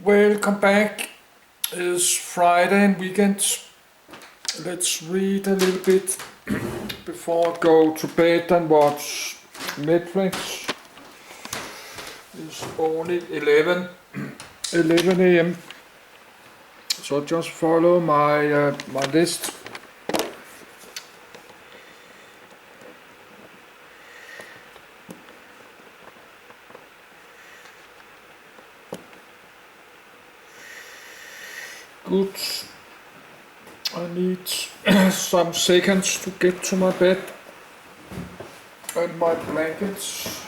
Welcome back. It's Friday and weekend. Let's read a little bit before I go to bed and watch Netflix. It's only 11 a.m. So just follow my list. Good. I need some seconds to get to my bed and my blankets.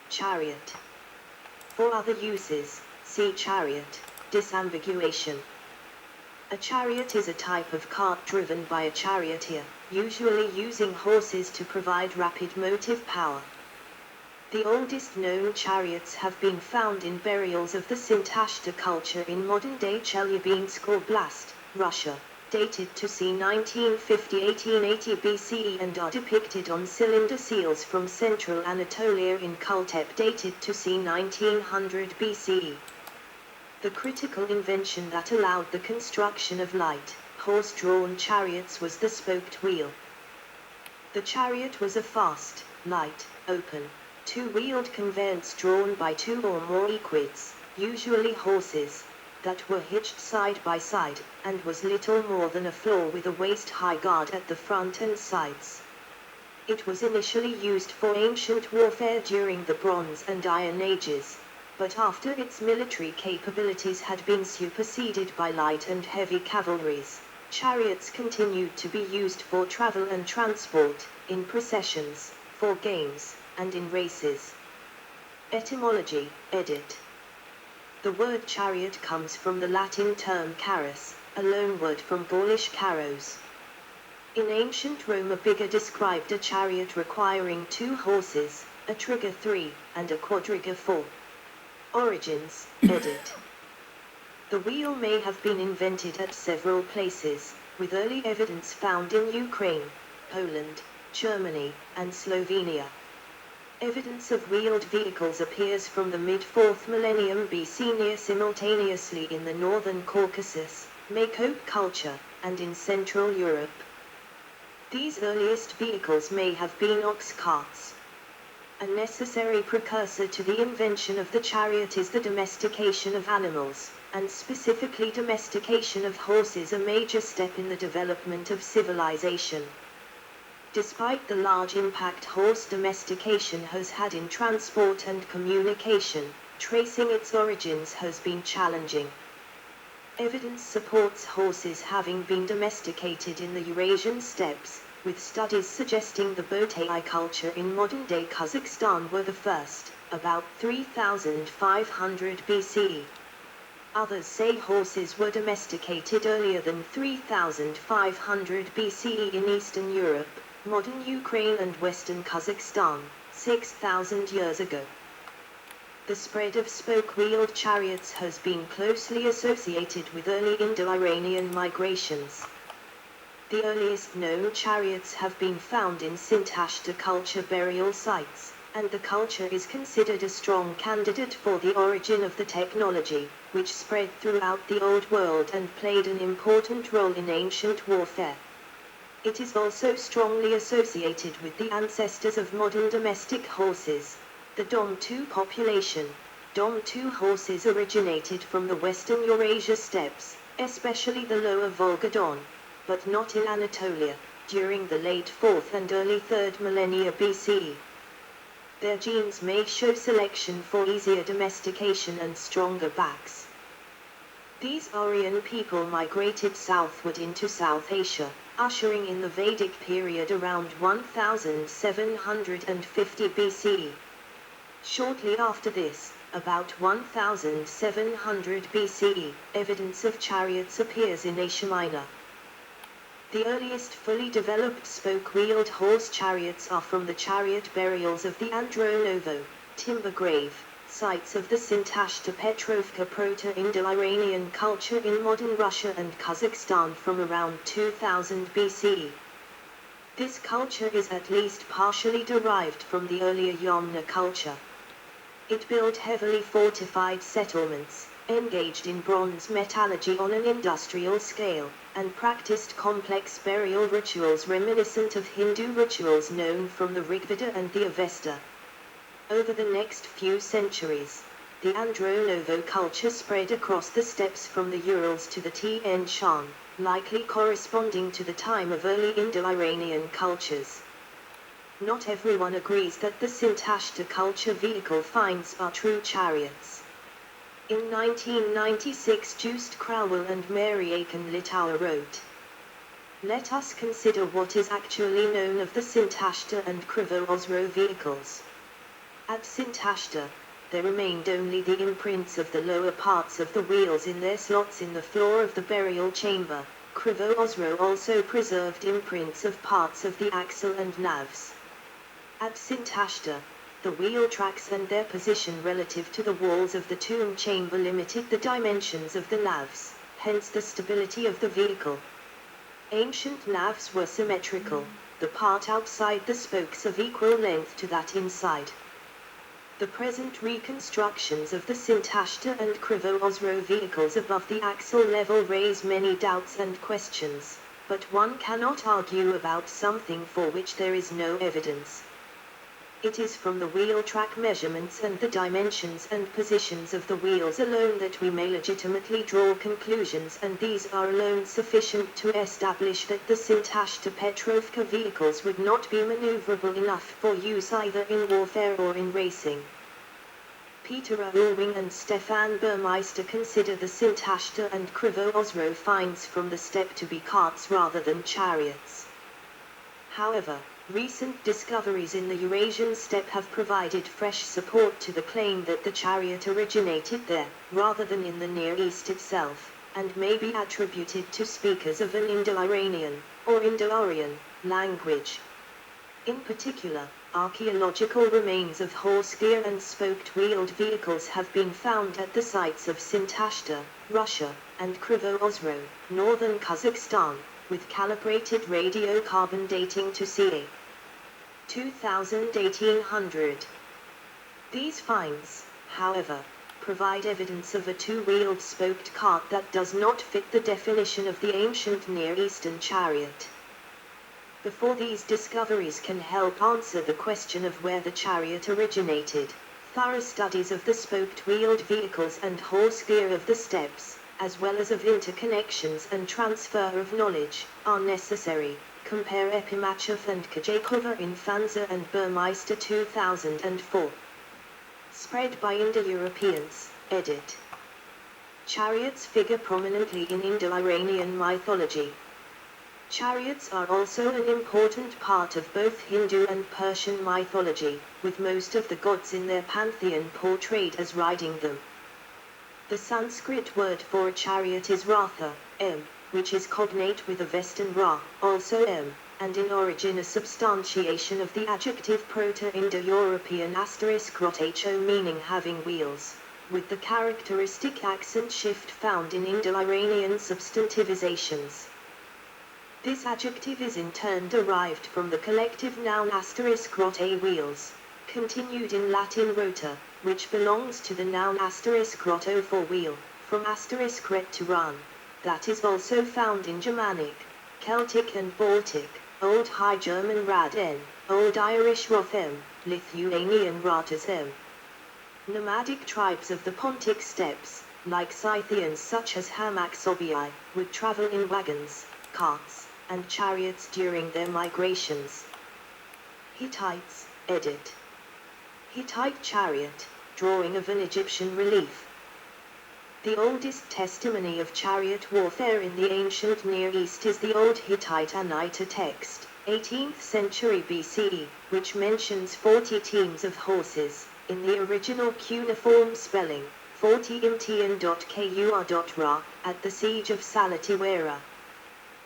Chariot. For other uses, see Chariot. Disambiguation. A chariot is a type of cart driven by a charioteer, usually using horses to provide rapid motive power. The oldest known chariots have been found in burials of the Sintashta culture in modern-day Chelyabinsk Oblast, Russia, dated to c. 1950-1880 BCE and are depicted on cylinder seals from central Anatolia in Kultep dated to c. 1900 BCE. The critical invention that allowed the construction of light, horse-drawn chariots was the spoked wheel. The chariot was a fast, light, open, two-wheeled conveyance drawn by two or more equids, usually horses, that were hitched side by side, and was little more than a floor with a waist-high guard at the front and sides. It was initially used for ancient warfare during the Bronze and Iron Ages, but after its military capabilities had been superseded by light and heavy cavalries, chariots continued to be used for travel and transport, in processions, for games, and in races. Etymology, edit. The word chariot comes from the Latin term carus, a loanword from Gaulish caros. In ancient Rome, a bigger described a chariot requiring two horses, a trigger 3, and a quadriga 4. Origins, edit. The wheel may have been invented at several places, with early evidence found in Ukraine, Poland, Germany, and Slovenia. Evidence of wheeled vehicles appears from the mid-4th millennium BC near simultaneously in the northern Caucasus, Makope culture, and in Central Europe. These earliest vehicles may have been ox carts. A necessary precursor to the invention of the chariot is the domestication of animals, and specifically domestication of horses, a major step in the development of civilization. Despite the large impact horse domestication has had in transport and communication, tracing its origins has been challenging. Evidence supports horses having been domesticated in the Eurasian steppes, with studies suggesting the Botai culture in modern-day Kazakhstan were the first, about 3,500 BCE. Others say horses were domesticated earlier than 3,500 BCE in Eastern Europe, modern Ukraine and Western Kazakhstan, 6,000 years ago. The spread of spoke-wheeled chariots has been closely associated with early Indo-Iranian migrations. The earliest known chariots have been found in Sintashta culture burial sites, and the culture is considered a strong candidate for the origin of the technology, which spread throughout the Old World and played an important role in ancient warfare. It is also strongly associated with the ancestors of modern domestic horses, the Dom-2 population. Dom-2 horses originated from the western Eurasia steppes, especially the lower Volga Don, but not in Anatolia, during the late 4th and early 3rd millennia BCE. Their genes may show selection for easier domestication and stronger backs. These Aryan people migrated southward into South Asia, ushering in the Vedic period around 1750 BCE. Shortly after this, about 1700 BCE, evidence of chariots appears in Asia Minor. The earliest fully developed spoke-wheeled horse chariots are from the chariot burials of the Andronovo, timber grave, sites of the Sintashta Petrovka Proto-Indo-Iranian culture in modern Russia and Kazakhstan from around 2000 BCE. This culture is at least partially derived from the earlier Yamna culture. It built heavily fortified settlements, engaged in bronze metallurgy on an industrial scale, and practiced complex burial rituals reminiscent of Hindu rituals known from the Rigveda and the Avesta. Over the next few centuries, the Andronovo culture spread across the steppes from the Urals to the Tian Shan, likely corresponding to the time of early Indo-Iranian cultures. Not everyone agrees that the Sintashta culture vehicle finds are true chariots. In 1996, Just Crowell and Mary Aiken Litauer wrote, "Let us consider what is actually known of the Sintashta and Krivo-Osro vehicles. At Sintashta, there remained only the imprints of the lower parts of the wheels in their slots in the floor of the burial chamber. Krivo-Osro also preserved imprints of parts of the axle and navs. At Sintashta, the wheel tracks and their position relative to the walls of the tomb chamber limited the dimensions of the navs, hence the stability of the vehicle. Ancient navs were symmetrical, the part outside the spokes of equal length to that inside. The present reconstructions of the Sintashta and Krivo-Osro vehicles above the axle level raise many doubts and questions, but one cannot argue about something for which there is no evidence. It is from the wheel track measurements and the dimensions and positions of the wheels alone that we may legitimately draw conclusions, and these are alone sufficient to establish that the Sintashta Petrovka vehicles would not be maneuverable enough for use either in warfare or in racing." Peter Ulwing and Stefan Burmeister consider the Sintashta and Krivo-Osro finds from the steppe to be carts rather than chariots. However, recent discoveries in the Eurasian steppe have provided fresh support to the claim that the chariot originated there, rather than in the Near East itself, and may be attributed to speakers of an Indo-Iranian, or Indo-Aryan, language. In particular, archaeological remains of horse-gear and spoked-wheeled vehicles have been found at the sites of Sintashta, Russia, and Krivo-Osro, northern Kazakhstan, with calibrated radiocarbon dating to ca. 2000–1800. These finds, however, provide evidence of a two-wheeled spoked cart that does not fit the definition of the ancient Near Eastern chariot. Before these discoveries can help answer the question of where the chariot originated, thorough studies of the spoked-wheeled vehicles and horse gear of the steppes, as well as of interconnections and transfer of knowledge, are necessary. Compare Epimachev and Kajakova in Fanzer and Burmeister 2004. Spread by Indo-Europeans, edit. Chariots figure prominently in Indo-Iranian mythology. Chariots are also an important part of both Hindu and Persian mythology, with most of the gods in their pantheon portrayed as riding them. The Sanskrit word for a chariot is ratha, which is cognate with Avestan Ra, also and in origin a substantiation of the adjective Proto-Indo-European *ho meaning having wheels, with the characteristic accent shift found in Indo-Iranian substantivizations. This adjective is in turn derived from the collective noun *rote wheels, continued in Latin rota, which belongs to the noun *roto for wheel, from *ret to run. That is also found in Germanic, Celtic and Baltic, Old High German rad-n, Old Irish rothem, Lithuanian ratas-m. Nomadic tribes of the Pontic steppes, like Scythians such as Hamaxobii, would travel in wagons, carts, and chariots during their migrations. Hittites, edit. Hittite chariot, drawing of an Egyptian relief. The oldest testimony of chariot warfare in the ancient Near East is the Old Hittite Anaita text, 18th century BCE, which mentions 40 teams of horses, in the original cuneiform spelling, 40 imtian.kur.ra, at the siege of Salatiwera.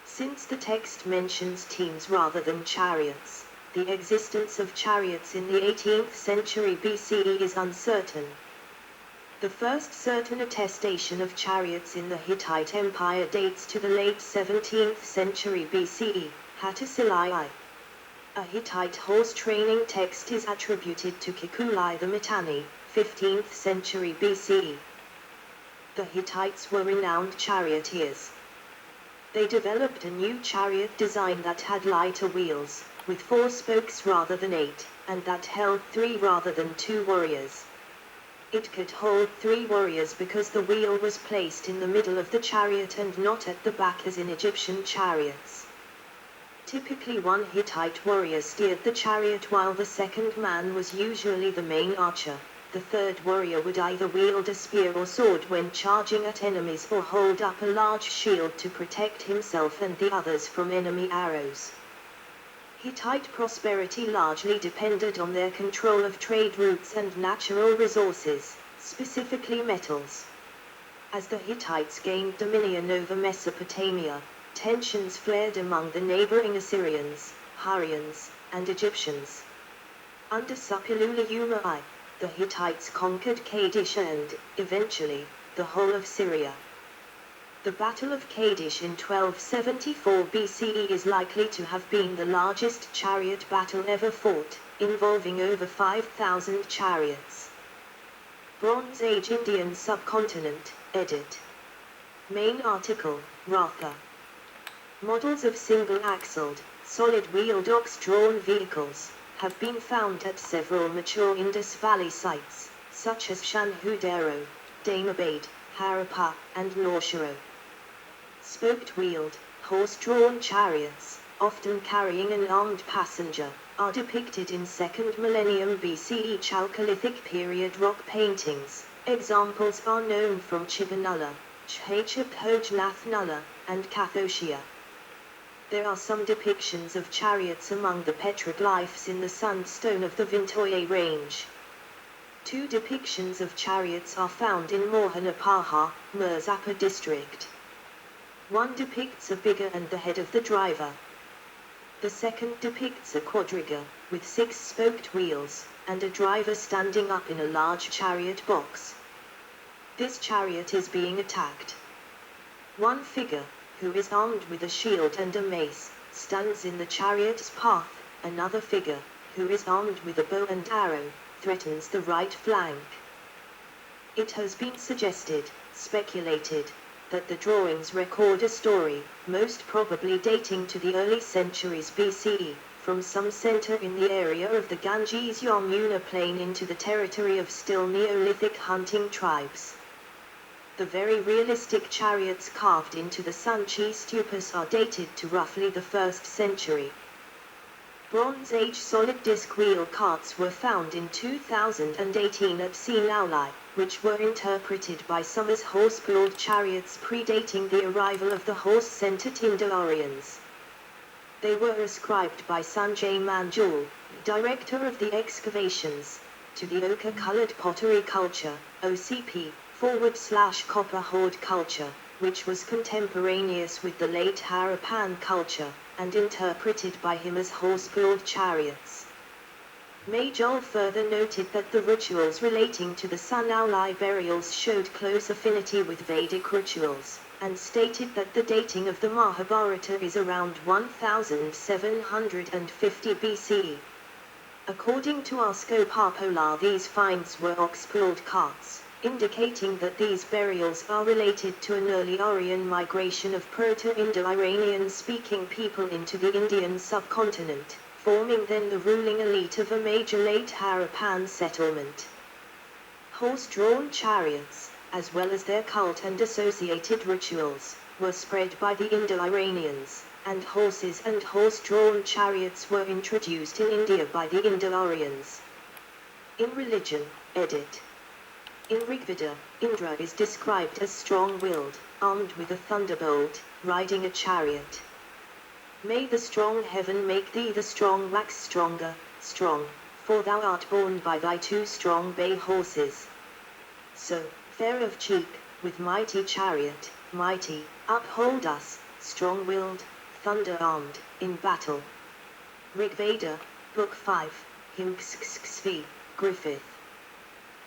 Since the text mentions teams rather than chariots, the existence of chariots in the 18th century BCE is uncertain. The first certain attestation of chariots in the Hittite Empire dates to the late 17th century BCE, Hattusili. A Hittite horse training text is attributed to Kikuli the Mitanni, 15th century BCE. The Hittites were renowned charioteers. They developed a new chariot design that had lighter wheels, with 4 spokes rather than 8, and that held 3 rather than 2 warriors. It could hold 3 warriors because the wheel was placed in the middle of the chariot and not at the back as in Egyptian chariots. Typically 1 Hittite warrior steered the chariot while the second man was usually the main archer. The third warrior would either wield a spear or sword when charging at enemies or hold up a large shield to protect himself and the others from enemy arrows. Hittite prosperity largely depended on their control of trade routes and natural resources, specifically metals. As the Hittites gained dominion over Mesopotamia, tensions flared among the neighboring Assyrians, Hurrians, and Egyptians. Under Suppiluliuma I, the Hittites conquered Kadesh and, eventually, the whole of Syria. The Battle of Kadesh in 1274 BCE is likely to have been the largest chariot battle ever fought, involving over 5,000 chariots. Bronze Age Indian Subcontinent, edit. Main article, Ratha. Models of single-axled, solid-wheeled ox-drawn vehicles have been found at several mature Indus Valley sites, such as Shanhudero, Damabad, Harappa, and Norshiro. Spoked-wheeled, horse-drawn chariots, often carrying an armed passenger, are depicted in 2nd millennium BCE Chalcolithic period rock paintings. Examples are known from Chibanula, Chhajapojnath and Cappadocia. There are some depictions of chariots among the petroglyphs in the sandstone of the Vintoye range. 2 depictions of chariots are found in Mohanapaha, Mirzapur district. One depicts a bigger and the head of the driver. The second depicts a quadriga, with 6 spoked wheels, and a driver standing up in a large chariot box. This chariot is being attacked. One figure, who is armed with a shield and a mace, stands in the chariot's path. Another figure, who is armed with a bow and arrow, threatens the right flank. It has been speculated, that the drawings record a story, most probably dating to the early centuries BCE, from some center in the area of the Ganges-Yamuna plain into the territory of still Neolithic hunting tribes. The very realistic chariots carved into the Sanchi stupas are dated to roughly the 1st century. Bronze Age solid disc wheel carts were found in 2018 at Sinauli, which were interpreted by some as horse-pulled chariots predating the arrival of the horse-centered Indo-Aryans. They were ascribed by Sanjay Manjul, director of the excavations, to the ochre-colored pottery culture, OCP, /copper hoard culture, which was contemporaneous with the late Harappan culture, and interpreted by him as horse-pulled chariots. Majol further noted that the rituals relating to the Sanauli burials showed close affinity with Vedic rituals, and stated that the dating of the Mahabharata is around 1750 BCE. According to Asko Papola, these finds were ox-pulled carts, indicating that these burials are related to an early Aryan migration of Proto-Indo-Iranian speaking people into the Indian subcontinent, forming then the ruling elite of a major late Harappan settlement. Horse-drawn chariots, as well as their cult and associated rituals, were spread by the Indo-Iranians, and horses and horse-drawn chariots were introduced in India by the Indo-Aryans. In religion, edit. In Rigveda, Indra is described as strong-willed, armed with a thunderbolt, riding a chariot. May the strong heaven make thee the strong wax stronger, strong, for thou art borne by thy 2 strong bay horses. So, fair of cheek, with mighty chariot, mighty, uphold us, strong-willed, thunder-armed, in battle. Rigveda, Book 5, Hymn XXV, Griffith.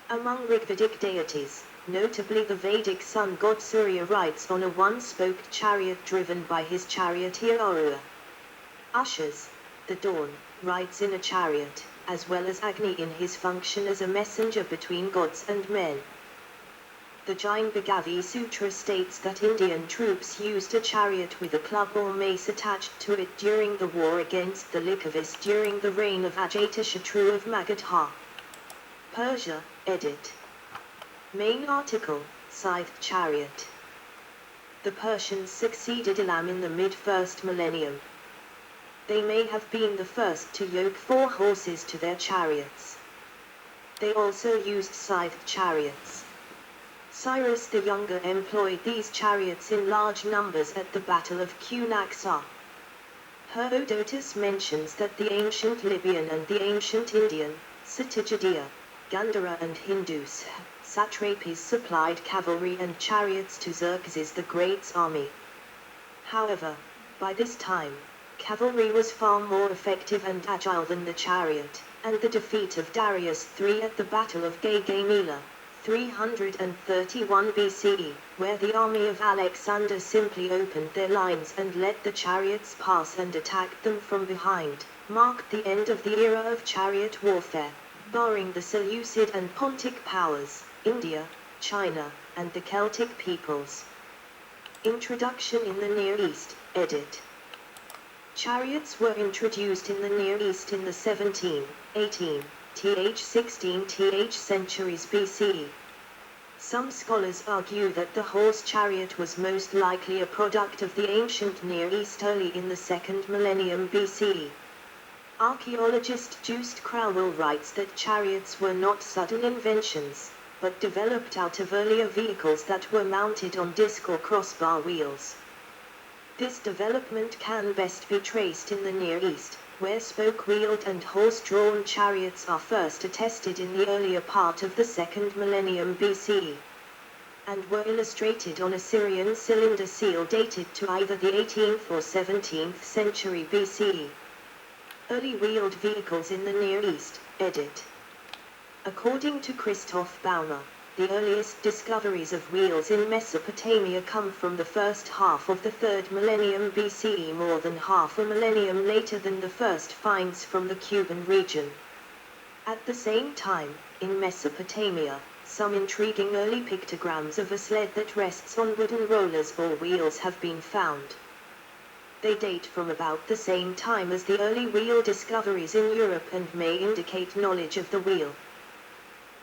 Among Rigvedic deities, notably the Vedic sun god Surya rides on a one-spoked chariot driven by his charioteer Arua. Ushas, the dawn, rides in a chariot, as well as Agni in his function as a messenger between gods and men. The Jain Bhagavi Sutra states that Indian troops used a chariot with a club or mace attached to it during the war against the Lichavis during the reign of Ajatashatru of Magadha. Persia, edit. Main article, Scythed Chariot. The Persians succeeded Elam in the mid-first millennium. They may have been the first to yoke 4 horses to their chariots. They also used scythed chariots. Cyrus the Younger employed these chariots in large numbers at the Battle of Cunaxa. Herodotus mentions that the ancient Libyan and the ancient Indian, Satyajidya, Gandhara and Hindus, satrapies supplied cavalry and chariots to Xerxes the Great's army. However, by this time, cavalry was far more effective and agile than the chariot, and the defeat of Darius III at the Battle of Gaugamela, 331 BCE, where the army of Alexander simply opened their lines and let the chariots pass and attacked them from behind, marked the end of the era of chariot warfare, barring the Seleucid and Pontic powers, India, China, and the Celtic peoples. Introduction in the Near East, edit. Chariots were introduced in the Near East in the 17, 18, th 16 th centuries BCE. Some scholars argue that the horse chariot was most likely a product of the ancient Near East early in the 2nd millennium BCE. Archaeologist Joost Crowell writes that chariots were not sudden inventions, but developed out of earlier vehicles that were mounted on disc or crossbar wheels. This development can best be traced in the Near East, where spoke-wheeled and horse-drawn chariots are first attested in the earlier part of the 2nd millennium BCE, and were illustrated on Assyrian cylinder seal dated to either the 18th or 17th century BCE. Early wheeled vehicles in the Near East, edit. According to Christoph Baumer, the earliest discoveries of wheels in Mesopotamia come from the first half of the 3rd millennium BCE, more than half a millennium later than the first finds from the Cuban region. At the same time, in Mesopotamia, some intriguing early pictograms of a sled that rests on wooden rollers or wheels have been found. They date from about the same time as the early wheel discoveries in Europe and may indicate knowledge of the wheel.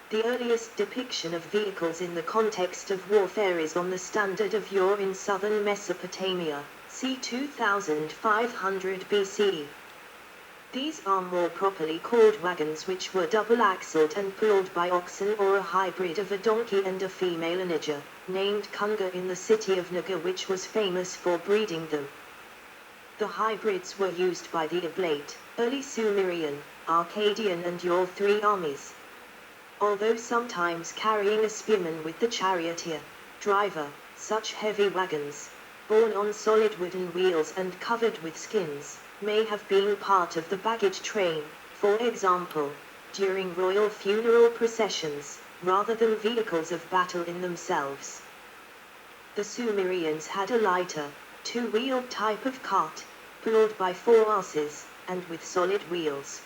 The earliest depiction of vehicles in the context of warfare is on the Standard of Yore in southern Mesopotamia, c. 2500 BCE. These are more properly called wagons, which were double-axled and pulled by oxen or a hybrid of a donkey and a female onager, named Kunga in the city of Naga, which was famous for breeding them. The hybrids were used by the Oblate, early Sumerian, Akkadian and Yore 3 armies. Although sometimes carrying a spearman with the charioteer, driver, such heavy wagons, borne on solid wooden wheels and covered with skins, may have been part of the baggage train, for example, during royal funeral processions, rather than vehicles of battle in themselves. The Sumerians had a lighter, 2-wheeled type of cart, pulled by 4 asses, and with solid wheels.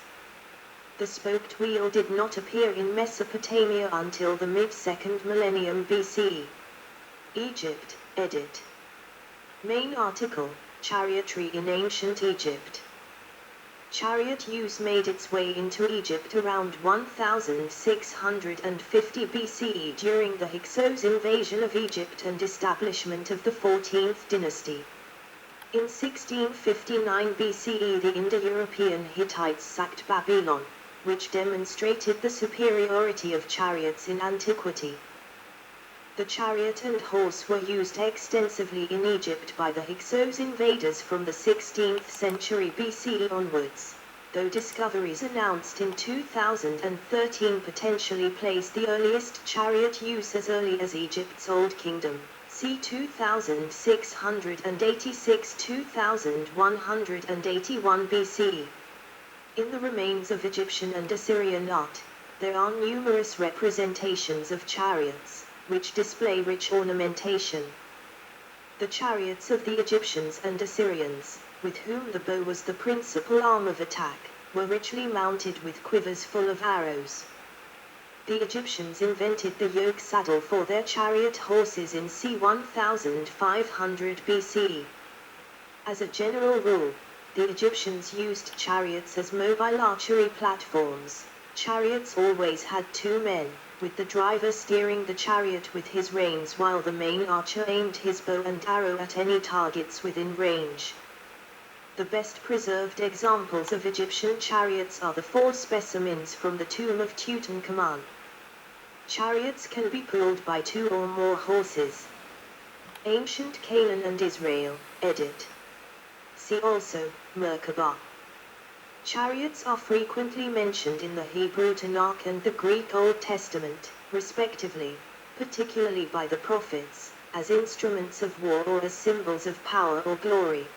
The spoked wheel did not appear in Mesopotamia until the mid-2nd millennium BCE. Egypt, edit. Main article, Chariotry in Ancient Egypt. Chariot use made its way into Egypt around 1650 BCE during the Hyksos invasion of Egypt and establishment of the 14th dynasty. In 1659 BCE the Indo-European Hittites sacked Babylon, which demonstrated the superiority of chariots in antiquity. The chariot and horse were used extensively in Egypt by the Hyksos invaders from the 16th century BCE onwards, though discoveries announced in 2013 potentially place the earliest chariot use as early as Egypt's Old Kingdom, c. 2686-2181 BCE. In the remains of Egyptian and Assyrian art, there are numerous representations of chariots, which display rich ornamentation. The chariots of the Egyptians and Assyrians, with whom the bow was the principal arm of attack, were richly mounted with quivers full of arrows. The Egyptians invented the yoke saddle for their chariot horses in c. 1500 BCE. As a general rule, the Egyptians used chariots as mobile archery platforms. Chariots always had two men, with the driver steering the chariot with his reins while the main archer aimed his bow and arrow at any targets within range. The best preserved examples of Egyptian chariots are the 4 specimens from the tomb of Tutankhamun. Chariots can be pulled by 2 or more horses. Ancient Canaan and Israel, edit. See also, Merkabah. Chariots are frequently mentioned in the Hebrew Tanakh and the Greek Old Testament, respectively, particularly by the prophets, as instruments of war or as symbols of power or glory.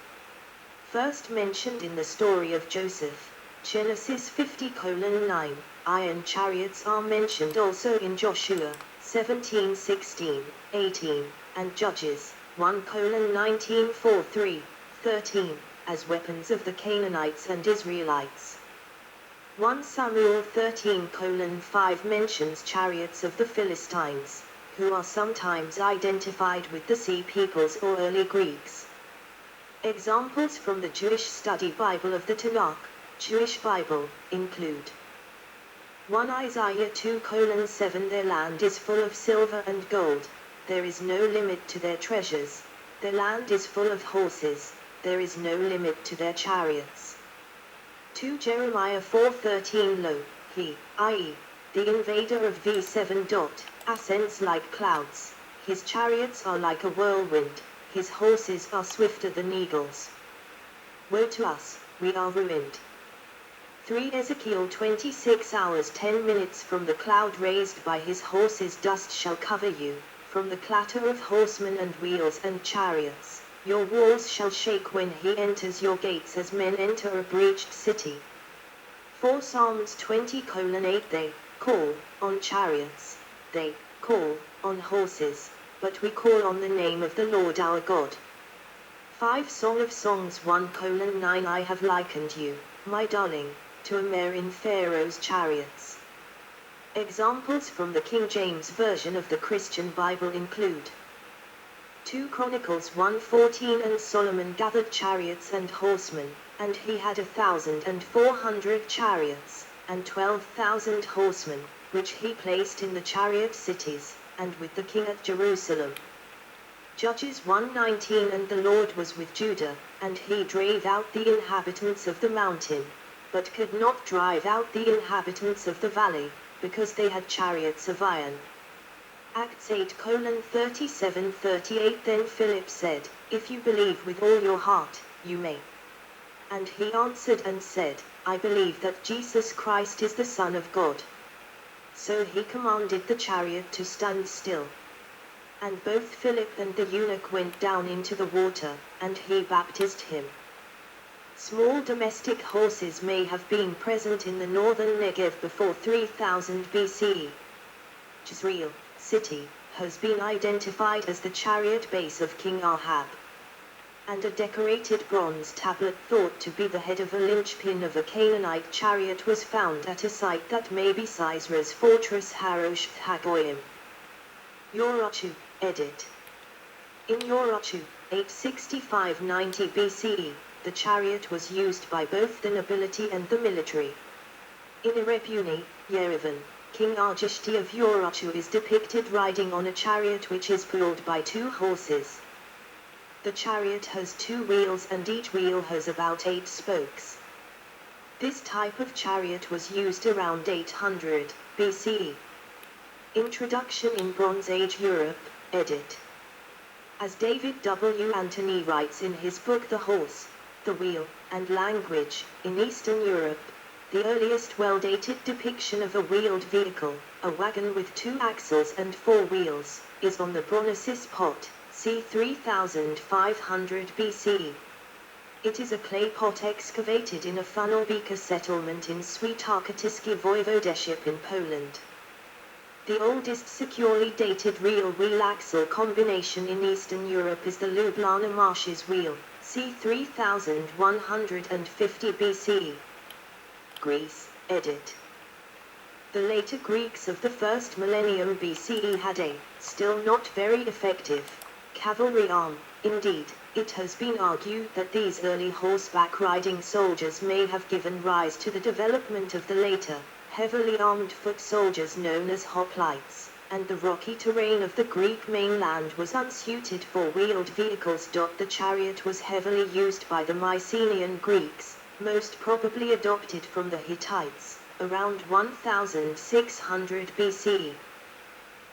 First mentioned in the story of Joseph, Genesis 50:9, iron chariots are mentioned also in Joshua 17:16, 18, and Judges 1:19-4-3, 13. As weapons of the Canaanites and Israelites. 1 Samuel 13:5 mentions chariots of the Philistines, who are sometimes identified with the Sea Peoples or early Greeks. Examples from the Jewish Study Bible of the Tanakh, Jewish Bible, include 1 Isaiah 2:7 Their land is full of silver and gold, there is no limit to their treasures, their land is full of horses, there is no limit to their chariots. 2 Jeremiah 4:13 Lo, he, i.e., the invader of V7. Ascends like clouds, his chariots are like a whirlwind, his horses are swifter than eagles. Woe to us, we are ruined. 3 Ezekiel 26 hours 10 minutes From the cloud raised by his horses dust shall cover you, from the clatter of horsemen and wheels and chariots. Your walls shall shake when he enters your gates as men enter a breached city. 4 Psalms 20:8 They call on chariots, they call on horses, but we call on the name of the Lord our God. 5 Song of Songs 1:9 I have likened you, my darling, to a mare in Pharaoh's chariots. Examples from the King James Version of the Christian Bible include 2 Chronicles 1:14 And Solomon gathered chariots and horsemen, and he had 1,400 chariots, and 12,000 horsemen, which he placed in the chariot cities, and with the king at Jerusalem. Judges 1:19 And the Lord was with Judah, and he drave out the inhabitants of the mountain, but could not drive out the inhabitants of the valley, because they had chariots of iron. Acts 8:37-38 Then Philip said, If you believe with all your heart, you may. And he answered and said, I believe that Jesus Christ is the Son of God. So he commanded the chariot to stand still. And both Philip and the eunuch went down into the water, and he baptized him. Small domestic horses may have been present in the northern Negev before 3000 BCE. Jezreel city has been identified as the chariot base of King Ahab. And a decorated bronze tablet thought to be the head of a linchpin of a Canaanite chariot was found at a site that may be Sisera's fortress Harosh Hagoyim. Yorachu, edit. In Yorachu, 865-90 BCE, the chariot was used by both the nobility and the military. In Erebuni, Yerevan, King Arjashti of Yorachu is depicted riding on a chariot which is pulled by 2 horses. The chariot has 2 wheels and each wheel has about 8 spokes. This type of chariot was used around 800 BCE. Introduction in Bronze Age Europe, edit. As David W. Anthony writes in his book The Horse, the Wheel, and Language, in Eastern Europe, the earliest well-dated depiction of a wheeled vehicle, a wagon with 2 axles and 4 wheels, is on the Bronnesis pot, c. 3500 BCE. It is a clay pot excavated in a funnel beaker settlement in Świętokrzyski Voivodeship in Poland. The oldest securely dated real wheel axle combination in Eastern Europe is the Ljubljana Marshes wheel, c. 3150 BCE. Greece, edit. The later Greeks of the first millennium BCE had a, still not very effective, cavalry arm. Indeed, it has been argued that these early horseback riding soldiers may have given rise to the development of the later, heavily armed foot soldiers known as hoplites, and the rocky terrain of the Greek mainland was unsuited for wheeled vehicles. The chariot was heavily used by the Mycenaean Greeks, most probably adopted from the Hittites, around 1600 BCE.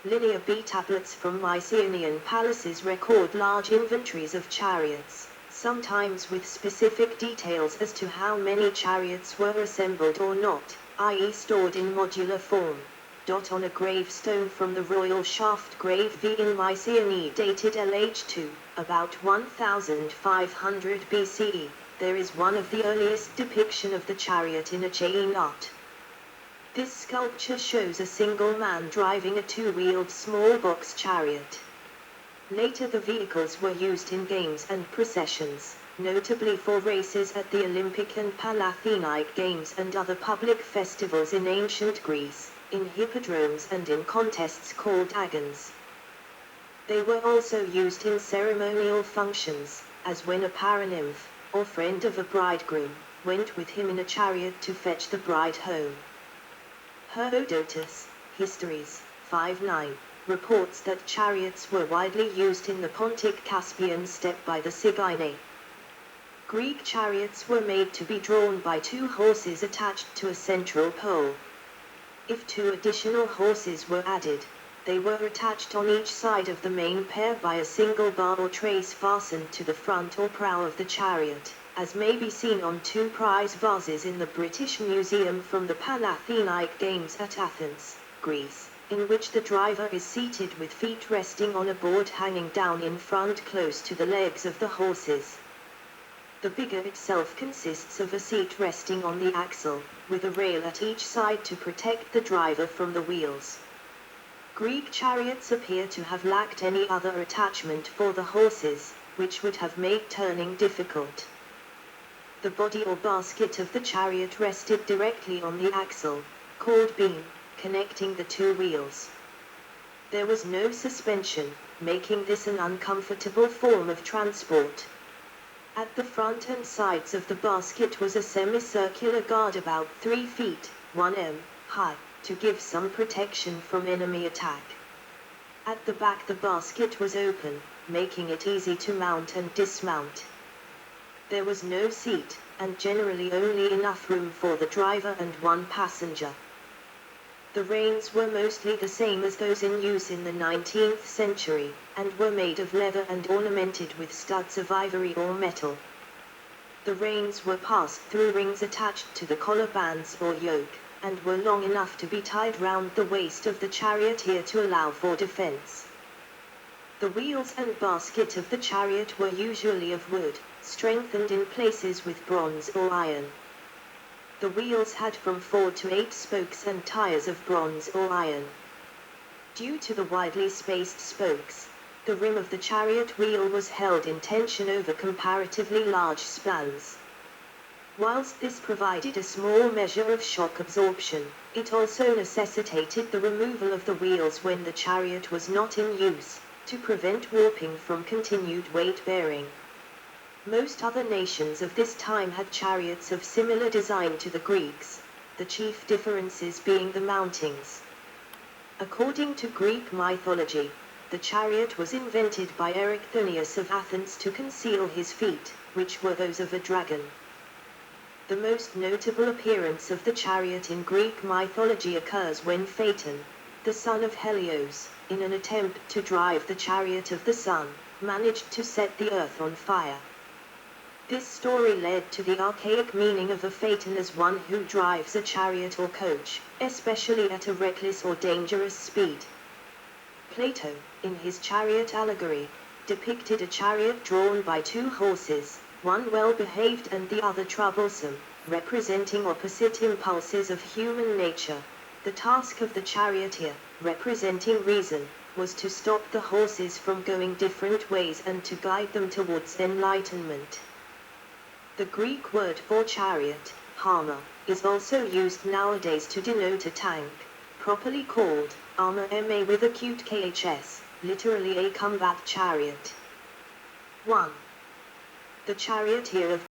Linear B tablets from Mycenaean palaces record large inventories of chariots, sometimes with specific details as to how many chariots were assembled or not, i.e. stored in modular form. On a gravestone from the royal shaft grave V in Mycenae dated LH2, about 1500 BCE, there is one of the earliest depiction of the chariot in a Jain art. This sculpture shows a single man driving a two-wheeled small box chariot. Later the vehicles were used in games and processions, notably for races at the Olympic and Panathinaike Games and other public festivals in ancient Greece, in hippodromes and in contests called agons. They were also used in ceremonial functions, as when a paranymph, or friend of a bridegroom, went with him in a chariot to fetch the bride home. Herodotus, Histories, 5-9, reports that chariots were widely used in the Pontic Caspian steppe by the Sigynnae. Greek chariots were made to be drawn by two horses attached to a central pole. If two additional horses were added, they were attached on each side of the main pair by a single bar or trace fastened to the front or prow of the chariot, as may be seen on two prize vases in the British Museum from the Panathinaike Games at Athens, Greece, in which the driver is seated with feet resting on a board hanging down in front close to the legs of the horses. The biggir itself consists of a seat resting on the axle, with a rail at each side to protect the driver from the wheels. Greek chariots appear to have lacked any other attachment for the horses, which would have made turning difficult. The body or basket of the chariot rested directly on the axle, called beam, connecting the two wheels. There was no suspension, making this an uncomfortable form of transport. At the front and sides of the basket was a semicircular guard about 3 feet, 1 m, high, to give some protection from enemy attack. At the back the basket was open, making it easy to mount and dismount. There was no seat, and generally only enough room for the driver and one passenger. The reins were mostly the same as those in use in the 19th century, and were made of leather and ornamented with studs of ivory or metal. The reins were passed through rings attached to the collar bands or yoke, and were long enough to be tied round the waist of the charioteer to allow for defense. The wheels and basket of the chariot were usually of wood, strengthened in places with bronze or iron. The wheels had from 4 to 8 spokes and tires of bronze or iron. Due to the widely spaced spokes, the rim of the chariot wheel was held in tension over comparatively large spans. Whilst this provided a small measure of shock absorption, it also necessitated the removal of the wheels when the chariot was not in use, to prevent warping from continued weight bearing. Most other nations of this time had chariots of similar design to the Greeks, the chief differences being the mountings. According to Greek mythology, the chariot was invented by Erycthonius of Athens to conceal his feet, which were those of a dragon. The most notable appearance of the chariot in Greek mythology occurs when Phaeton, the son of Helios, in an attempt to drive the chariot of the sun, managed to set the earth on fire. This story led to the archaic meaning of a phaeton as one who drives a chariot or coach, especially at a reckless or dangerous speed. Plato, in his chariot allegory, depicted a chariot drawn by 2 horses, one well-behaved and the other troublesome, representing opposite impulses of human nature. The task of the charioteer, representing reason, was to stop the horses from going different ways and to guide them towards enlightenment. The Greek word for chariot, harma, is also used nowadays to denote a tank, properly called armor ma with acute khs, literally a combat chariot. 1. The charioteer of